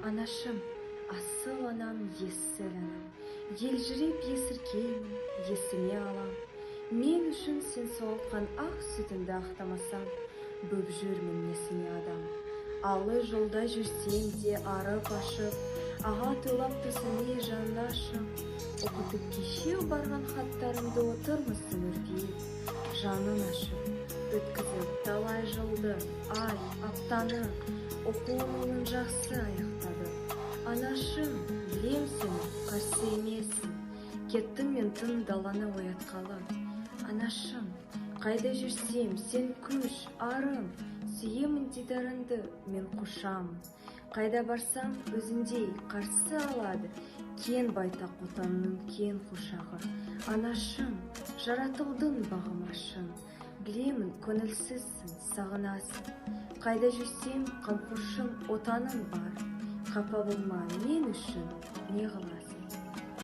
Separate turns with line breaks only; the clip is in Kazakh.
Анашым, асыл анам, ессіз анам, елжіреп есіркеймін, есіме алам. Мен үшін сен соғылған ақ сүтінді ақтамасам, бөп жүрмін несіне адам. Алы жолда жүрсем де арып ашып, аға тойлап түсіне жанына ашып, оқытып кешеу барған хаттарымды отырмысың үрпейіп, жанын ашып, өткізіп талай жылды, ай, аптаны, оқуын оның жақсы аяқтады. Анашым, білем сені, қарсы емессің, кеттім мен тын даланы оятқалы. Анашым, қайда жүрсем, сен күш, арым, сүйемін дидарыңды, мен құшамын. Қайда барсам, өзіндей қарсы алады, кен байтақ отанның кен құшағы. Анашым, жаратылдың бағымашын, білемін көңілсізсің, сағынасың. Қайда жүрсем, қамқоршым, отаным бар. Қапа болма, мен үшін не қыласың?